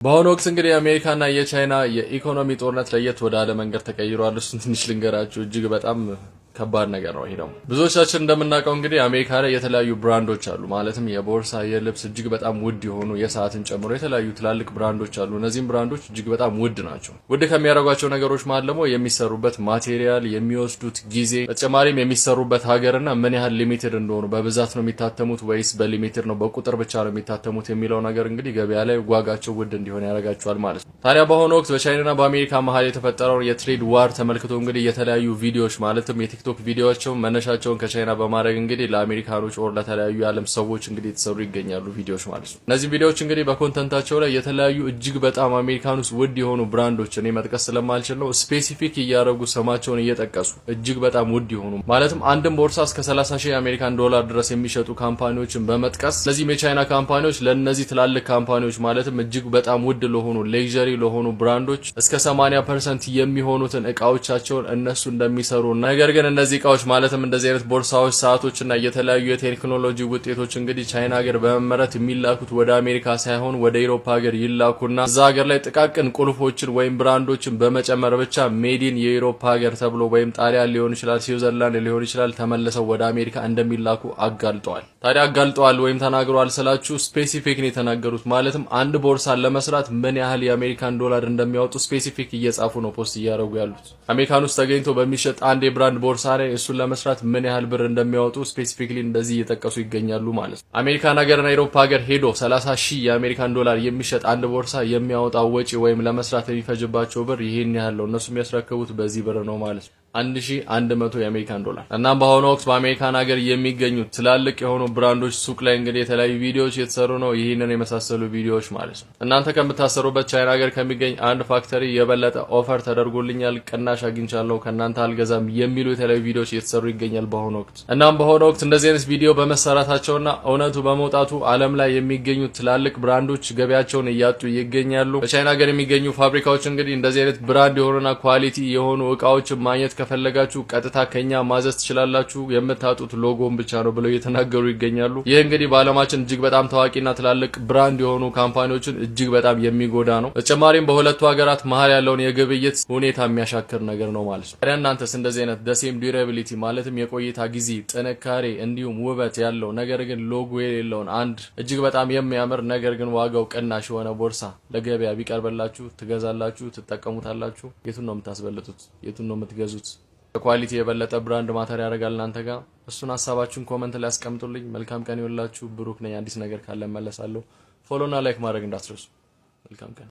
በአሁኑ ወቅት እንግዲህ የአሜሪካና የቻይና የኢኮኖሚ ጦርነት ለየት ወደ አለ መንገድ ተቀይሯል። እሱን ትንሽ ልንገራችሁ። እጅግ በጣም ከባድ ነገር ነው። ይሄ ነው ብዙዎቻችን እንደምናውቀው እንግዲህ አሜሪካ ላይ የተለያዩ ብራንዶች አሉ። ማለትም የቦርሳ፣ የልብስ እጅግ በጣም ውድ የሆኑ የሰዓትን ጨምሮ የተለያዩ ትላልቅ ብራንዶች አሉ። እነዚህም ብራንዶች እጅግ በጣም ውድ ናቸው። ውድ ከሚያደርጓቸው ነገሮች ማለት ደግሞ የሚሰሩበት ማቴሪያል፣ የሚወስዱት ጊዜ፣ በተጨማሪም የሚሰሩበት ሀገርና ምን ያህል ሊሚትድ እንደሆኑ በብዛት ነው የሚታተሙት ወይስ በሊሚትድ ነው በቁጥር ብቻ ነው የሚታተሙት የሚለው ነገር እንግዲህ ገበያ ላይ ዋጋቸው ውድ እንዲሆን ያደርጋቸዋል ማለት ነው። ታዲያ በአሁኑ ወቅት በቻይናና በአሜሪካ መሀል የተፈጠረው የትሬድ ዋር ተመልክቶ እንግዲህ የተለያዩ ቪዲዮዎች ማለትም የቲክቶክ ቪዲዮዎቻቸው መነሻቸውን ከቻይና በማድረግ እንግዲህ ለአሜሪካኖች ኦር ለተለያዩ የዓለም ሰዎች እንግዲህ የተሰሩ ይገኛሉ ቪዲዮዎች ማለት ነው። እነዚህ ቪዲዮዎች እንግዲህ በኮንተንታቸው ላይ የተለያዩ እጅግ በጣም አሜሪካን ውስጥ ውድ የሆኑ ብራንዶች እኔ መጥቀስ ስለማልችል ነው ስፔሲፊክ እያደረጉ ስማቸውን እየጠቀሱ እጅግ በጣም ውድ የሆኑ ማለትም አንድም ቦርሳ እስከ 30,000 የአሜሪካን ዶላር ድረስ የሚሸጡ ካምፓኒዎችን በመጥቀስ ለዚህም የቻይና ካምፓኒዎች ለነዚህ ትላልቅ ካምፓኒዎች ማለትም እጅግ በጣም ውድ ለሆኑ ሌክዠሪ ለሆኑ ብራንዶች እስከ 80% የሚሆኑትን እቃዎቻቸውን እነሱ እንደሚሰሩ ነገር ግን እነዚህ እቃዎች ማለትም እንደዚህ አይነት ቦርሳዎች፣ ሰዓቶችና የተለያዩ የቴክኖሎጂ ውጤቶች እንግዲህ ቻይና ሀገር በመመረት የሚላኩት ወደ አሜሪካ ሳይሆን ወደ አውሮፓ ሀገር ይላኩና እዛ ሀገር ላይ ጥቃቅን ቁልፎችን ወይም ብራንዶችን በመጨመር ብቻ ሜዲን የአውሮፓ ሀገር ተብሎ ወይም ጣሊያን ሊሆን ይችላል፣ ስዊዘርላንድ ሊሆን ይችላል ተመልሰው ወደ አሜሪካ እንደሚላኩ አጋልጠዋል። ታዲያ አጋልጠዋል ወይም ተናግረዋል ስላችሁ ስፔሲፊክ ነው የተናገሩት። ማለትም አንድ ቦርሳን ለመስራት ምን ያህል የአሜሪካን ዶላር እንደሚያወጡ ስፔሲፊክ እየጻፉ ነው ፖስት እያደረጉ ያሉት። አሜሪካን ውስጥ ተገኝቶ በሚሸጥ አንድ የብራንድ ቦርሳ ላይ እሱን ለመስራት ምን ያህል ብር እንደሚያወጡ ስፔሲፊክሊ እንደዚህ እየጠቀሱ ይገኛሉ ማለት ነው። አሜሪካን ሀገርና አውሮፓ ሀገር ሄዶ 30,000 የአሜሪካን ዶላር የሚሸጥ አንድ ቦርሳ የሚያወጣው ወጪ ወይም ለመስራት የሚፈጅባቸው ብር ይሄን ያህል ነው። እነሱ የሚያስረክቡት በዚህ ብር ነው ማለት ነው 1100 የአሜሪካን ዶላር። እናም በአሁኑ ወቅት በአሜሪካን ሀገር የሚገኙ ትላልቅ የሆኑ ብራንዶች ሱቅ ላይ እንግዲህ የተለያዩ ቪዲዮዎች እየተሰሩ ነው። ይህንን የመሳሰሉ ቪዲዮዎች ማለት ነው እናንተ ከምታሰሩበት ቻይና ሀገር ከሚገኝ አንድ ፋክተሪ የበለጠ ኦፈር ተደርጎልኛል፣ ቅናሽ አግኝቻለሁ፣ ከእናንተ አልገዛም የሚሉ የተለያዩ ቪዲዮዎች እየተሰሩ ይገኛል በአሁኑ ወቅት። እናም በአሁኑ ወቅት እንደዚህ አይነት ቪዲዮ በመሰራታቸውና እውነቱ በመውጣቱ ዓለም ላይ የሚገኙ ትላልቅ ብራንዶች ገበያቸውን እያጡ ይገኛሉ። በቻይና ሀገር የሚገኙ ፋብሪካዎች እንግዲህ እንደዚህ አይነት ብራንድ የሆኑና ኳሊቲ የሆኑ እቃዎችን ማግኘት ከፈለጋችሁ ቀጥታ ከኛ ማዘዝ ትችላላችሁ፣ የምታጡት ሎጎን ብቻ ነው ብለው እየተናገሩ ይገኛሉ። ይህ እንግዲህ በዓለማችን እጅግ በጣም ታዋቂና ትላልቅ ብራንድ የሆኑ ካምፓኒዎችን እጅግ በጣም የሚጎዳ ነው። በተጨማሪም በሁለቱ ሀገራት መሀል ያለውን የግብይት ሁኔታ የሚያሻክር ነገር ነው ማለት ነው። ታዲያ እናንተስ እንደዚህ አይነት ደሴም ዱራቢሊቲ ማለትም የቆይታ ጊዜ፣ ጥንካሬ እንዲሁም ውበት ያለው ነገር ግን ሎጎ የሌለውን አንድ እጅግ በጣም የሚያምር ነገር ግን ዋጋው ቅናሽ የሆነ ቦርሳ ለገበያ ቢቀርብላችሁ ትገዛላችሁ? ትጠቀሙታላችሁ? የቱን ነው የምታስበልጡት? የቱን ነው የምትገዙት? ኳሊቲ የበለጠ ብራንድ ማተር ያደርጋል እናንተ ጋር? እሱን ሐሳባችሁን ኮሜንት ላይ አስቀምጡልኝ። መልካም ቀን ይሁንላችሁ። ብሩክ ነኝ። አዲስ ነገር ካለ መለሳለሁ። ፎሎና ላይክ ማድረግ እንዳትረሱ። መልካም ቀን